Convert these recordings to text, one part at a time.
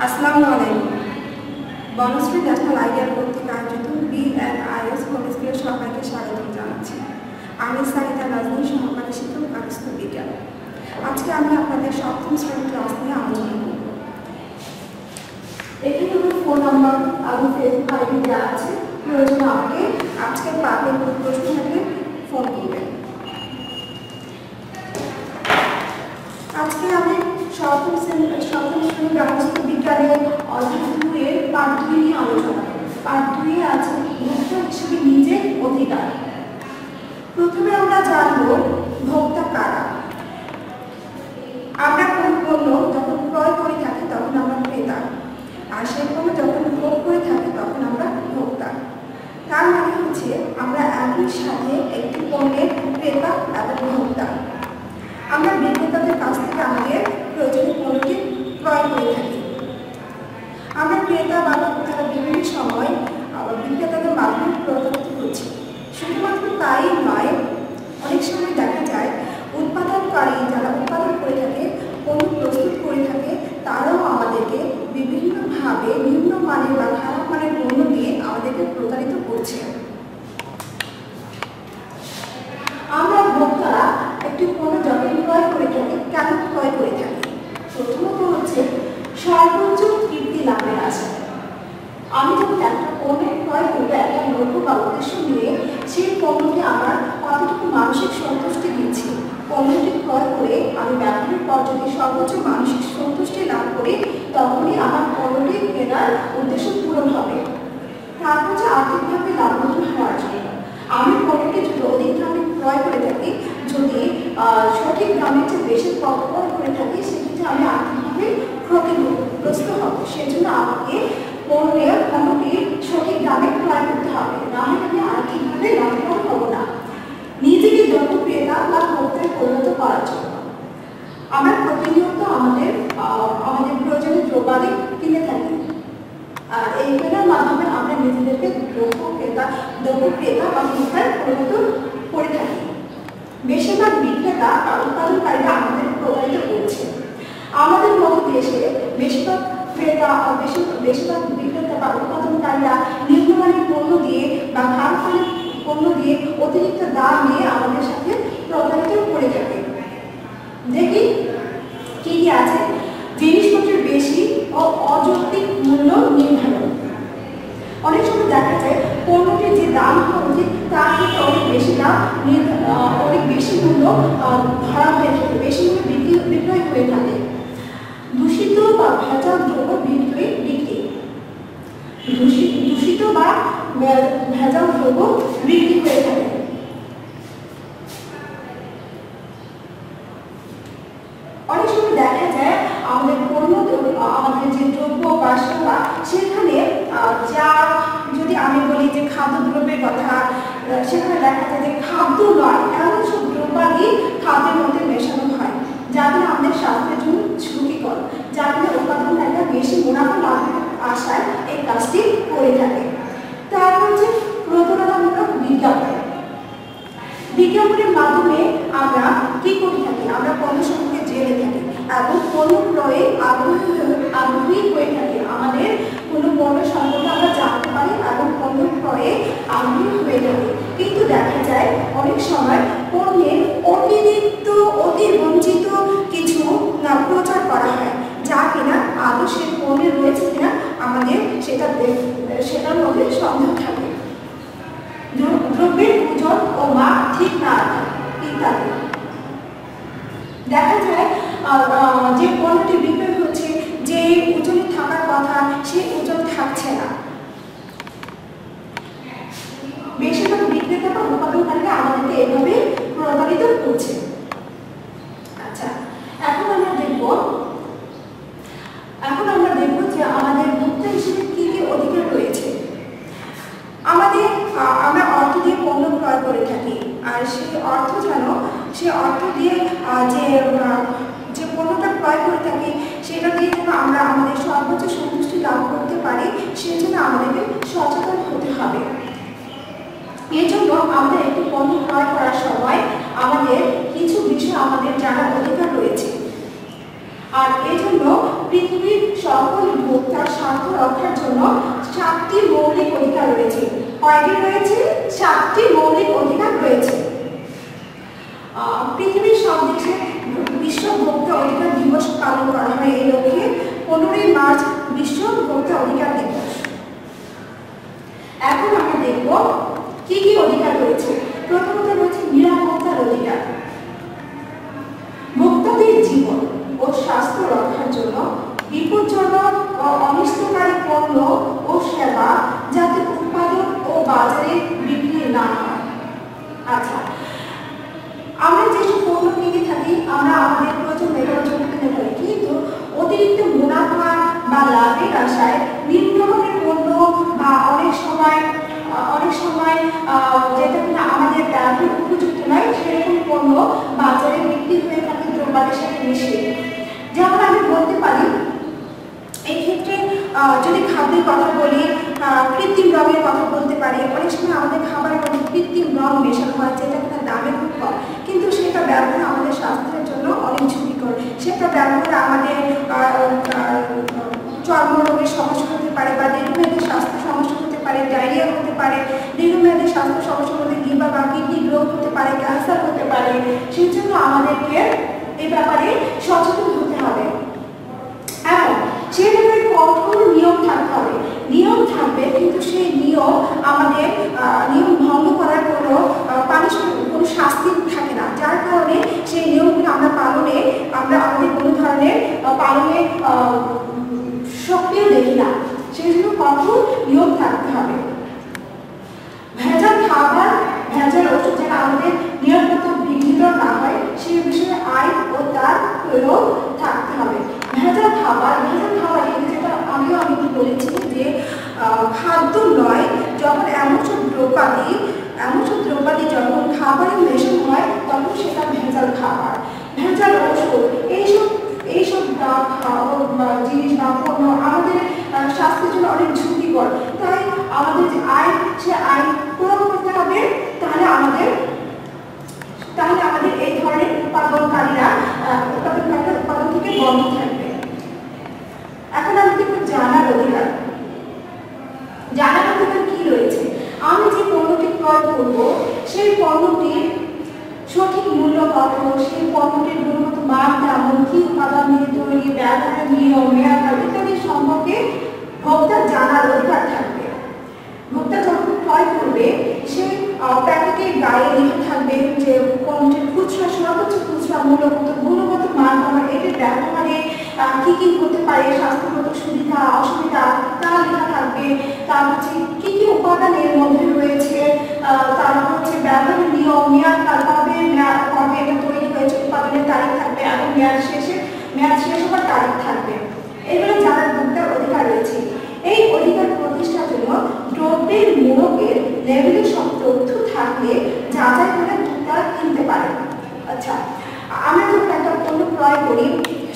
আসসালামু আলাইকুম। Banasree national ideal কর্তৃক আয়োজিত BNIS হোম স্কুলের সবাইকে স্বাগত জানাচ্ছি। আমি সারিতা রাজনী, সহকারী শিক্ষক কারিস্থ বিজ্ঞান। আজকে আমি আপনাদের সপ্তম শ্রেণীর ক্লাস নিয়ে আলোচনা করব। এখানে আমার ফোন নাম্বার এবং ফেসবুক আইডি দেওয়া আছে, প্রয়োজনে আমাকে আজকের পাবের প্রশ্ন থাকলে ফোন করবেন। আজকে আমি সপ্তম শ্রেণী ব্যবস্থা বিজ্ঞানের অধ্যায় 2 এর পার্ট 2 নিয়ে আলোচনা করব। পার্ট 2 এ আছে ভোক্তা হিসেবে নিজের অধিকার। প্রথমে আমরা জানব ভোক্তা কারা। আমরা কোন পণ্য যখন ক্রয় করে থাকি তখন আমরা ক্রেতা, আর সেই পণ্য যখন ভোগ করে থাকি তখন আমরা ভোক্তা। তার মানে হচ্ছে আমরা একই সাথে একটি পণ্যের ক্রেতা এবং ভোক্তা। আমরা বিক্রেতাদের কাছ থেকে আমাদের প্রয়োজনীয় পণ্যটি ক্রয় করে থাকি। আমরা ক্রেতা বা ভোক্তারা বিভিন্ন সময় বিক্রেতাদের মাধ্যমে প্রতারিত হচ্ছি। শুধুমাত্র তাই নয়, অনেক সময় দেখা যায় উৎপাদনকারী যারা উৎপাদন করে থাকে, পণ্য প্রস্তুত করে থাকে, তারাও আমাদেরকে বিভিন্নভাবে নিম্নমানের বা খারাপ মানের পণ্য দিয়ে আমাদেরকে প্রতারিত করছে। আমরা ভোক্তারা একটি পণ্য যখন ক্রয় করে থাকি, কেন ক্রয় করে থাকি? প্রথমত হচ্ছে সর্বোচ্চ তৃপ্তি লাভের আশা। আমি যখন একটা পণ্য ক্রয় করবো একটা লক্ষ্য বা উদ্দেশ্য নিয়ে, সেই পণ্যটি আমার কতটুকু মানসিক সন্তুষ্টি দিচ্ছি, পণ্যটি ক্রয় করে আমি ব্যবহারের পর যদি সর্বোচ্চ মানসিক সন্তুষ্টি লাভ করি, তখনই আমার পণ্যটি কেনার উদ্দেশ্য পূরণ হবে। তারপর হচ্ছে আর্থিকভাবে লাভবান হওয়ার জন্য। আমি পণ্যটি যদি অধিক দামে ক্রয় করে থাকি, যদি সঠিক দামের চেয়ে বেশি ক্রয় করে থাকি, সেক্ষেত্রে আমি আর্থিকভাবে ক্ষতিগ্রস্ত হব। সেজন্য আমাকে পণ্যটি সঠিক দামে ক্রয় করতে হবে, না হলে আমি আর্থিকভাবে লাভবান হব না। নিজেকে যোগ্য ক্রেতা বা ভোক্তায় পরিণত করার জন্য আমরা প্রতিনিয়ত আমাদের প্রয়োজনীয় দ্রব্যাদি কিনে থাকি, আর এই কেনার মাধ্যমে আমরা নিজেদেরকে যোগ্য ক্রেতা বা ভোক্তায় পরিণত করে থাকি। বেশিরভাগ বিক্রেতা বা উৎপাদনকারীরা আমাদের প্রতারিত করছে। আমাদের মতো দেশে বেশিরভাগ বিক্রেতা বা উৎপাদনকারীরা নিম্নমানের পণ্য দিয়ে বা খারাপ মানের পণ্য দিয়ে অতিরিক্ত দাম নিয়ে আমাদের সাথে প্রতারিত করে থাকে। দেখি কি কি আছে। জিনিসপত্রের বেশি ও অযৌক্তিক মূল্য নির্ধারণ। অনেক সময় দেখা যায় পণ্যটির যে দাম হওয়া উচিত তার থেকে অনেক বেশি মূল্য ধরা হয়ে থাকে, বেশি মূল্য বিক্রয় হয়ে থাকে। দূষিত বা ভেজাল দ্রব্য বিক্রি। দূষিত বা ভেজাল দ্রব্য বিক্রি হয়ে থাকে। অনেক সময় দেখা যায় আমাদের যে দ্রব্য বা সেবা, সেখানে যদি আমি বলি যে খাদ্যদ্রব্যের কথা, সেখানে দেখা যায় যে খাদ্য নয় এমন সব দ্রব্যাদি খাদ্যের মধ্যে মেশানো হয়, যাতে আমাদের স্বাস্থ্যের জন্য ঝুঁকিকর, যাতে উৎপাদনকারীরা বেশি মুনাফা লাভের আশায় এই কাজটি করে থাকে। তারপর হচ্ছে প্রতারণামূলক বিজ্ঞাপন। বিজ্ঞাপনের মাধ্যমে আমরা কি করে থাকি? আমরা পণ্য সম্পর্কে জেনে থাকি এবং পণ্য ক্রয়ে আগ্রহী হয়ে থাকি। আমাদের কোনো পণ্য সম্পর্কে আমরা জানতে পারি এবং পণ্য ক্রয়ে আগ্রহী হয়ে থাকি। কিন্তু দেখা যায় অনেক সময় পণ্যের অতিরঞ্জিত কিছু প্রচার করা হয়, যা কিনা আদৌ সেই পণ্যে রয়েছে কিনা আমাদের সেটার মধ্যে সন্দেহ থাকে। দ্রব্যের ওজন ও মাপ ঠিক না রাখা ইত্যাদি। দেখা যায় যে পণ্যটি বিক্রয় হচ্ছে, যে ওজনে থাকার কথা সেই ওজন থাকছে না। বেশিরভাগ বিক্রেতা বা উৎপাদনকারীরা আমাদেরকে এভাবে প্রতারিত করছে। আচ্ছা, এখন আমরা দেখব যে আমাদের ভোক্তা হিসেবে কি কি অধিকার রয়েছে। আমরা অর্থ দিয়ে পণ্য ক্রয় করে থাকি, আর সেই অর্থ দিয়ে যে পণ্যটা ক্রয় করে থাকি, সেটা দিয়ে যেন আমরা আমাদের সর্বোচ্চ সন্তুষ্টি লাভ করতে পারি, সেই জন্য আমাদেরকে সচেতন হতে হবে। এই জন্য আমাদের একটি পণ্য ক্রয় করার সময় আমাদের কিছু বিষয় আমাদের জানার অধিকার রয়েছে। আর এই জন্য পৃথিবীর সকল কয়টি রয়েছে? 7টি মৌলিক অধিকার রয়েছে। পৃথিবীর সব দেশে বিশ্ব ভোক্তা অধিকার দিবস পালন করা হয় এই লক্ষ্যে 15ই মার্চ বিশ্ব ভোক্তা অধিকার দিবস। এখন আমরা দেখব কি কি অধিকার রয়েছে। প্রথমত রয়েছে নিরাপত্তার অধিকার। ভোক্তাদের জীবন ও স্বাস্থ্য রক্ষার জন্য বিপজ্জনক ও অনিষ্টকারী পণ্য ও সেবা যাতে উৎপাদন ও বাজারে বিক্রি না হয়। আচ্ছা, আমরা যেসব পণ্য কিনে থাকি আমরা আমাদের প্রয়োজন মেটানোর জন্য কিনে থাকি, কিন্তু অতিরিক্ত মুনাফা বা লাভের আশায় নিম্নমানের পণ্য বা অনেক সময় যেটা কিনা আমাদের ব্যবহার উপযুক্ত নয় সেরকম পণ্য বাজারে বিক্রি হয়ে থাকে দ্রব্যের সাথে মিশিয়ে। যেমন আমি বলতে পারি এই ক্ষেত্রে যদি খাদ্যের কথা বলি, কৃত্রিম রঙের কথা বলতে পারি। অনেক সময় আমাদের খাবারের মধ্যে কৃত্রিম রং মেশানো হয় যেটা কিনা দামে খুব কম, কিন্তু সেটা ব্যবহার আমাদের স্বাস্থ্যের জন্য অনেক ঝুঁকিকর। সেটা ব্যবহার আমাদের চর্মরোগের সমস্যা হতে পারে বা দীর্ঘমেয়াদী স্বাস্থ্য সমস্যা হতে পারে, ডায়রিয়া হতে পারে, দীর্ঘমেয়াদী স্বাস্থ্য সমস্যার মধ্যে লিভার বা কিডনি রোগ হতে পারে, ক্যান্সার হতে পারে। সেই জন্য আমাদেরকে এই ব্যাপারে সচেতন হতে হবে এবং সেই ব্যাপারে কঠোর নিয়ম থাকতে হবে। নিয়ম থাকবে কিন্তু সেই নিয়ম আমাদের নিয়ম ভঙ্গ করার কোনো পানিশমেন্ট, কোনো শাস্তি থাকে না, যার কারণে সেই নিয়মগুলো আমরা আমাদের কোনো ধরনের পালনে সক্রিয় দেখি না। সেই জন্য কঠোর নিয়ম থাকতে হবে। ভেজাল খাবার, ভেজাল ওষুধ যেন আমাদের নিরাপত্তা বিঘ্নিত না হয় সেই বিষয়ে আইন ও তার প্রয়োগ থাকতে হবে। ভেজাল খাবার যেটা আমি বলেছি যে খাদ্য নয়, যখন এমন সব দ্রব্যাদি যখন খাবারে মেশানো হয় তখন সেটা ভেজাল খাবার। ভেজাল ওষুধ এইসব জিনিস বা পণ্য আমাদের স্বাস্থ্যের জন্য অনেক ঝুঁকিকর। তাই আমাদের যে আইন, সে আইন প্রয়োগ করতে হবে, তাহলে আমাদের এই ধরনের উৎপাদনকারীরা উৎপাদন থেকে বন্ধ থাকবে। এখন আমি দেখব জানার অধিকার। জানার অধিকার কি রয়েছে? আমি যে পণ্যটি ক্রয় করব সেই পণ্যটির সঠিক মূল্য কত, সেই পণ্যটির গুণগত মান কেমন, কি উপাদান দিয়ে তৈরি, ব্যবহারের নিয়ম, মেয়াদ ইত্যাদি সম্পর্কে ভোক্তার জানার অধিকার থাকবে। ভোক্তা যখন ক্রয় করবে সেই প্যাকেটের গায়ে লেখা থাকবে যে পণ্যটির খুচরা, সর্বোচ্চ খুচরা মূল্য কত, গুণগত মান কেমন, এটির ব্যবহারে কি কি হতে পারে, স্বাস্থ্যগত সুবিধা অসুবিধা তা লেখা থাকবে। তার হচ্ছে কি কি উপাদান এর মধ্যে রয়েছে, তারপর হচ্ছে ব্যবহারের নিয়ম, মেয়াদ কবে এটা তৈরি হয়েছে, উৎপাদনের তারিখ থাকবে এবং মেয়াদ শেষ হওয়ার তারিখ থাকবে। এগুলো জানার ভোক্তার অধিকার রয়েছে। এই অধিকার প্রতিষ্ঠার জন্য দ্রব্যের মোড়কের লেবেলে সব তথ্য থাকলে যাচাই করে ভোক্তা কিনতে পারে। আচ্ছা, আমরা যখন একটা পণ্য ক্রয় করি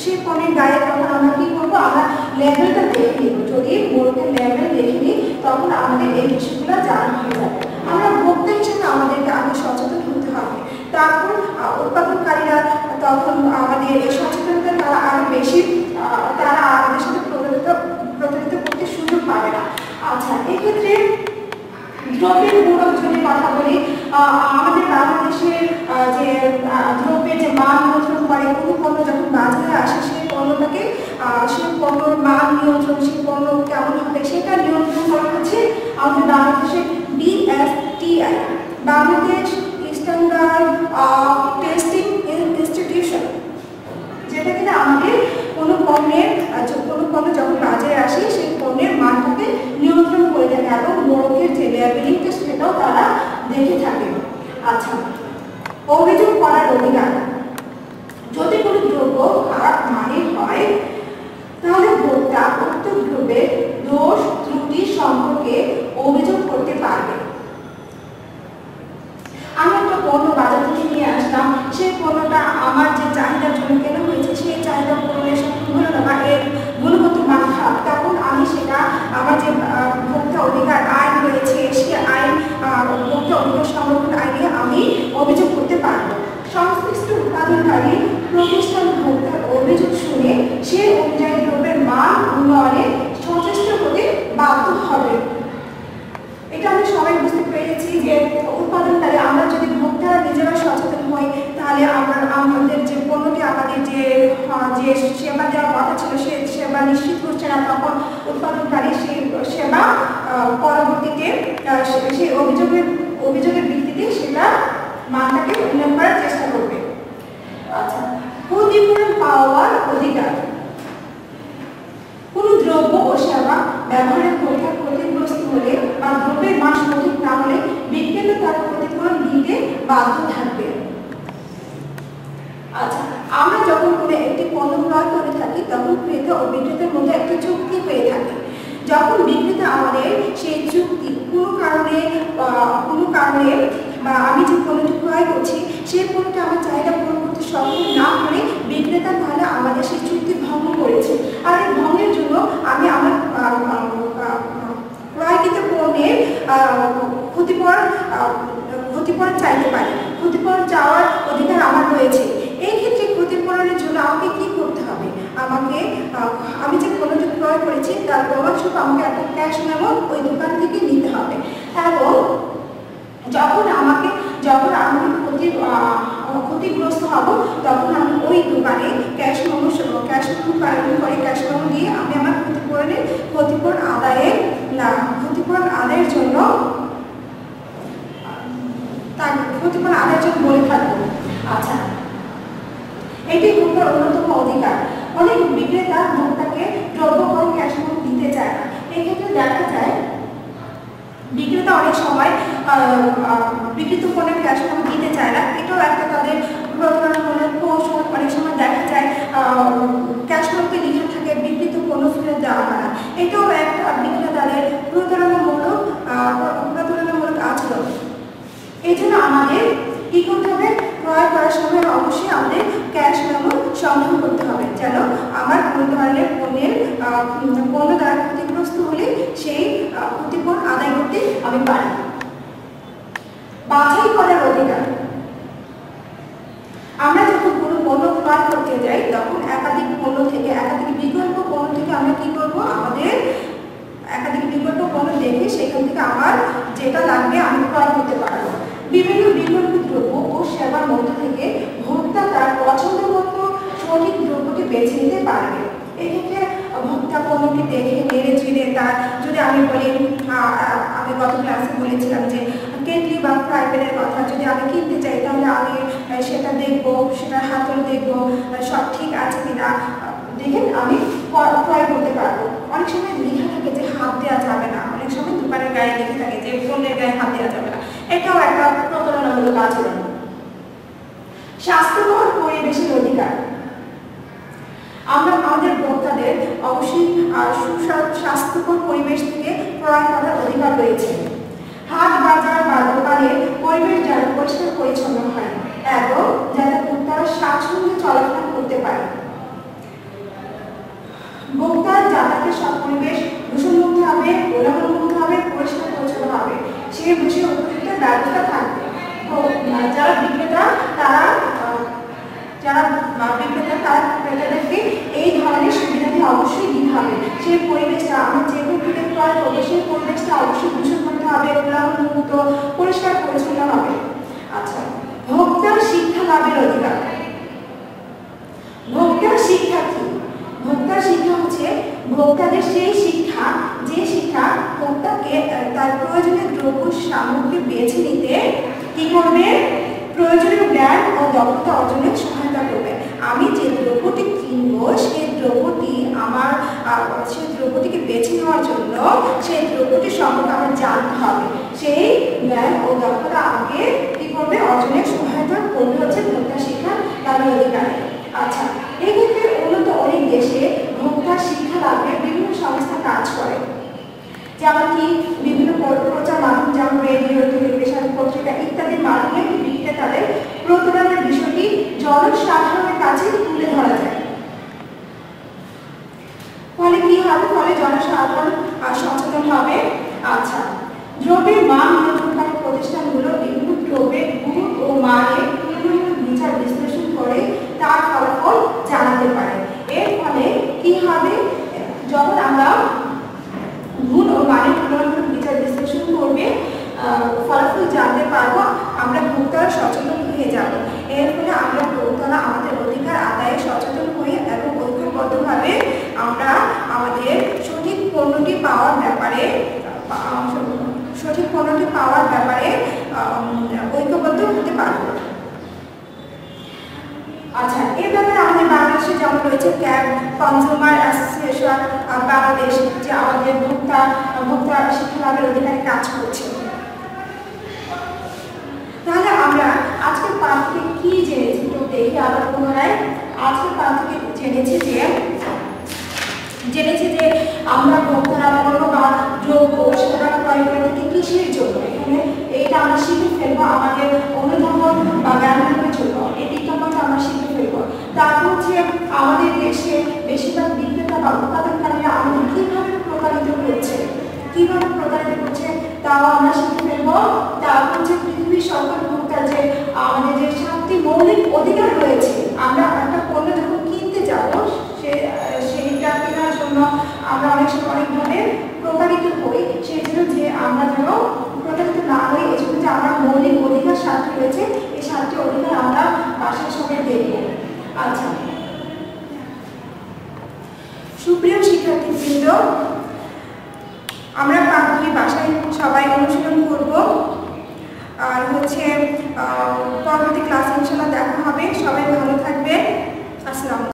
সেই পণ্যের গায়ে তখন আমরা কি করবো, আমরা লেবেলটা দেখে নিব। যদি মোড়কের লেবেল দেখে নিই তখন আমাদের এই বিষয়গুলো জানা হয়ে যাবে। আমরা ভোক্তা হিসেবে আমাদেরকে আগে সচেতন হতে হবে। তারপর উৎপাদনকারীরা তখন আমাদের এই সচেতনতা তারা আরো বেশি তারা আমাদের সাথে প্রতারিত করতে সুযোগ পাবে না। আচ্ছা, এক্ষেত্রে দ্রব্যের মোড়ক যদি কথা বলি, আমাদের বাংলাদেশের যে দ্রব্যের যে মান নিয়ন্ত্রণ করে, কোনো পণ্য যখন বাজারে আসে সেই পণ্যটাকে সেই পণ্যর মান নিয়ন্ত্রণ, সেই পণ্য কেমন হবে সেটা নিয়ন্ত্রণ করা হচ্ছে আমাদের বাংলাদেশের BSTI, Bangladesh standard testing institution, যেটা কিনা আমাদের কোনো পণ্য যখন বাজারে আসে সেই পণ্যের মানটাকে নিয়ন্ত্রণ করে থাকে এবং মোড়কের যে লেবেলিংটা সেটাও তারা দেখে থাকে। আচ্ছা, অভিযোগ করার অধিকার। যদি কোনো দ্রব্য খারাপ মানের হয় তাহলে ভোক্তা উক্ত দ্রব্যের দোষ ত্রুটি সম্পর্কে অভিযোগ করতে পারবে। আমি একটা পণ্য বাজার থেকে নিয়ে আসলাম, সেই পণ্যটা আমার যে চাহিদার জন্য কেনা হয়েছে সেই চাহিদা পূরণের সাথে হলো না বা এর গুণগত মান খারাপ, তখন আমি সেটা আমার যে ভোক্তা অধিকার আইন রয়েছে সেই আইন ভোক্তা অধিকার সংরক্ষণ আইনে আমি অভিযোগ করতে পারবো। সংশ্লিষ্ট উৎপাদনকারী প্রতিষ্ঠান ভোক্তার সেবা নিশ্চিত করছে না, তখন উৎপাদনকারী সেই সেবা পরবর্তীতে সেই অভিযোগের ভিত্তিতে সেটা মানটাকে উন্নয়ন করার চেষ্টা করবে। আচ্ছা, ক্ষতিপূরণ পাওয়ার অধিকার। কোন দ্রব্য ও সেবা ব্যবহারের ক্ষতিগ্রস্ত হলে বা দ্রব্যের মান সঠিক না হলে বিক্রেতা তার ক্ষতিপূরণ দিতে বাধ্য থাকবে। আচ্ছা, আমরা যখন কোনো একটি পণ্য ক্রয় করে থাকি তখন ক্রেতা ও বিক্রেতার মধ্যে একটা চুক্তি হয়ে থাকে। যখন বিক্রেতা আমাদের সেই চুক্তি কোনো কারণে বা আমি যে পণ্যটি ক্রয় করছি সেই পণ্যটি আমার চাহিদা পূরণ করতে সক্ষম না হলে বিক্রেতা তাহলে আমাদের সেই চুক্তি ভঙ্গ করেছে, আর এই ভঙ্গের জন্য আমি আমার ক্রয়কৃত পণ্যের ক্ষতিপূরণ চাইতে পারি। ক্ষতিপূরণ চাওয়ার অধিকার আমার রয়েছে। এই ক্ষেত্রে ক্ষতিপূরণের জন্য আমাকে কি করতে হবে? আমি যে পণ্যটি ক্রয় করেছি তার প্রমাণস্বরূপ আমাকে একটা ক্যাশ মেমো ওই দোকান থেকে নিতে হবে, এবং যখন আমি ক্ষতিগ্রস্ত হব তখন আমি ওই দোকানে ক্যাশ মেমো দিয়ে আমি আমার ক্ষতিপূরণ আদায়ের জন্য বলে থাকবো। আচ্ছা, এটি ভোক্তার অন্যতম অধিকার। অনেক বিক্রেতা ভোক্তাকে দ্রব্য করে ক্যাশ মেমো দিতে চায় না। এক্ষেত্রে দেখা যায় বিক্রেতা অনেক সময় বিক্রিত পণ্যের ক্যাশ মেমো দিতে চায় না। এটাও একটা তাদের প্রতারণামূলক কৌশল। অনেক সময় দেখা যায় ক্যাশ মেমোতে লিখে থাকে বিক্রিত পণ্য ফেরত দেওয়া হয় না। এটাও একটা বিক্রেতাদের প্রতারণামূলক আচরণ। এই জন্য আমাদের কি করতে হবে? ক্রয় করার সময় অবশ্যই আমাদের ক্যাশ মেমো সংগ্রহ করতে হবে, যেন আমার কোনো ধরনের পণ্য দ্বারা ক্ষতিগ্রস্ত হলে সেই ক্ষতিপূরণ আদায় করতে আমি পারি। বাছাই করার অধিকার। আমরা যখন কোনো পণ্য ক্রয় করতে যাই তখন একাধিক বিকল্প পণ্য থেকে আমরা কি করব? আমাদের একাধিক বিকল্প পণ্য দেখে সেখান থেকে আমার যেটা লাগবে আমি ক্রয় করতে পারবো। বিভিন্ন বিকল্প দ্রব্য ও সেবার মধ্যে থেকে ভোক্তা তার পছন্দ মতো সঠিক দ্রব্যটি বেছে নিতে পারবে। এক্ষেত্রে ভোক্তা পণ্যটি দেখে নেড়ে চেড়ে তার, যদি আমি বলি আমি গত ক্লাসে বলেছিলাম যে কেটলি বা ফ্রাই প্যানের কথা, যদি আমি কিনতে চাই তাহলে আমি সেটা দেখবো, সেটার হাতল দেখবো সব ঠিক আছে কিনা, দেখে আমি ক্রয় করতে পারবো। অনেক সময় লেখা থাকে যে হাত দেওয়া যাবে না, অনেক সময় দোকানের গায়ে লেখা থাকে যে পণ্যের গায়ে হাত দেওয়া যাবে না। এটাও একটা প্রতারণামূলক আচরণ। স্বাস্থ্যকর পরিবেশের অধিকার। আমরা আমাদের ভোক্তাদের অবশ্যই স্বাস্থ্যকর পরিবেশ থেকে ক্রয় করার অধিকার রয়েছে। হাট বাজার বা দোকানের পরিবেশ যেন পরিষ্কার পরিচ্ছন্ন হয় এবং যাতে ভোক্তারা স্বাচ্ছন্দ্যে চলাফেরা করতে পারে। ভোক্তার যাতায়াতের সব পরিবেশ দূষণমুক্ত হবে, কোলাহলমুক্ত হবে, পরিষ্কার পরিচ্ছন্ন হবে, সেই বিষয়ে উপযুক্ত ব্যবস্থা থাকবে। যারা বিক্রেতা তারা ক্রেতাদেরকে এই ধরনের সুবিধাটি অবশ্যই দিতে হবে। সেই পরিবেশটা আমি যে ক্ষেত্রে ক্রয় করবো সেই পরিবেশটা অবশ্যই দূষণমুক্ত হবে, কোলাহলমুক্ত, পরিষ্কার পরিচ্ছন্ন হবে। আচ্ছা, ভোক্তার শিক্ষা লাভের অধিকার। ভোক্তার শিক্ষা কি? ভোক্তার শিক্ষা হচ্ছে ভোক্তাদের সেই শিক্ষা যে শিক্ষা ভোক্তাকে তার প্রয়োজনীয় দ্রব্য সামগ্রী বেছে নিতে কি করবে? প্রয়োজনীয় জ্ঞান ও দক্ষতা অর্জনে সহায়তা করবে। আমি যে দ্রব্যটি কিনবো সেই দ্রব্যটিকে বেছে নেওয়ার জন্য সেই দ্রব্যটি সম্পর্কে আমার জানতে হবে। সেই জ্ঞান ও দক্ষতা আমাকে কি করবে? অর্জনে সহায়তা করবে হচ্ছে ভোক্তা শিক্ষা লাভের অধিকারে। আচ্ছা, এক্ষেত্রে উন্নত অনেক দেশে ভোক্তা শিক্ষা লাভের বিভিন্ন সংস্থা কাজ করে, যেমন কি বিভিন্ন প্রচার মাধ্যম, যেমন রেডিও, টেলিভিশন, পত্রিকা ইত্যাদির মাধ্যমে বিক্রেতাদের প্রতারণার বিষয়টি জনসাধারণের কাছে তুলে ধরা যায়। ফলে কি হবে? ফলে জনসাধারণ সচেতন হবে। আচ্ছা, দ্রব্যের মান নিয়ন্ত্রণকারী প্রতিষ্ঠানগুলো বিভিন্ন দ্রব্যের গুণ ও মানের তুলনামূলক বিচার বিশ্লেষণ করে তার ফলাফল জানাতে পারে। এর ফলে কি হবে? যখন আমরা গুণ ও মানের তুলনামূলক বিচার বিশ্লেষণ করবে ফলাফল জানতে পারবো, আমরা ভোক্তারা সচেতন হয়ে যাব। এর ফলে আমরা ভোক্তারা আমাদের অধিকার আদায়ে সচেতন হই এবং ঐক্যবদ্ধভাবে আমরা সঠিক পণ্যটি পাওয়ার ব্যাপারে ঐক্যবদ্ধ হতে পারব। আচ্ছা, এর ব্যাপারে আমাদের বাংলাদেশে যেমন রয়েছে ক্যাব, কনজিউমার অ্যাসোসিয়েশন বাংলাদেশ, যে আমাদের ভোক্তা শিক্ষা লাভের অধিকারে কাজ করছে। তাহলে আমরা আজকের পাঠ থেকে কি জেনেছি তো দেখি আবার পুনরায়। আজকের পাঠ থেকে জেনেছি যে আমরা ভোক্তারা পণ্য বা দ্রব্য সেবা ক্রয় করে থাকি কিসের জন্য, এখানে এইটা আমরা শিখে ফেলবো আমাদের অনুধাবন বা ব্যবহারের জন্য, এই বিজ্ঞাপনটা আমরা শিখে ফেলবো। তারপর হচ্ছে আমাদের দেশে বেশিরভাগ বিক্রেতা বা উৎপাদনকারীরা আমাদের কিভাবে প্রতারিত করছে তাও আমরা শিখে ফেলবো। তারপর হচ্ছে পৃথিবীর সকল ভোক্তার যে আমাদের যে 7টি মৌলিক অধিকার রয়েছে, আমরা একটা পণ্য যখন কিনতে যাব সেইটা কেনার জন্য আমরা অনেক সময় অনেকভাবে প্রতারিত হই, সেই জন্য যে আমরা যেন প্রতারিত না হই এই জন্য যে আমার মৌলিক অধিকার 7টি রয়েছে, এই 7টি অধিকার আমরা বাসার সঙ্গে দেখব। আচ্ছা, সুপ্রিয় শিক্ষার্থীবৃন্দ, আমরা পাঠটি বাসায় সবাই অনুশীলন করব, আর হচ্ছে পরবর্তী ক্লাসে ইনশাআল্লাহ দেখা হবে। সবাই ভালো থাকবে। আসসালামু আলাইকুম।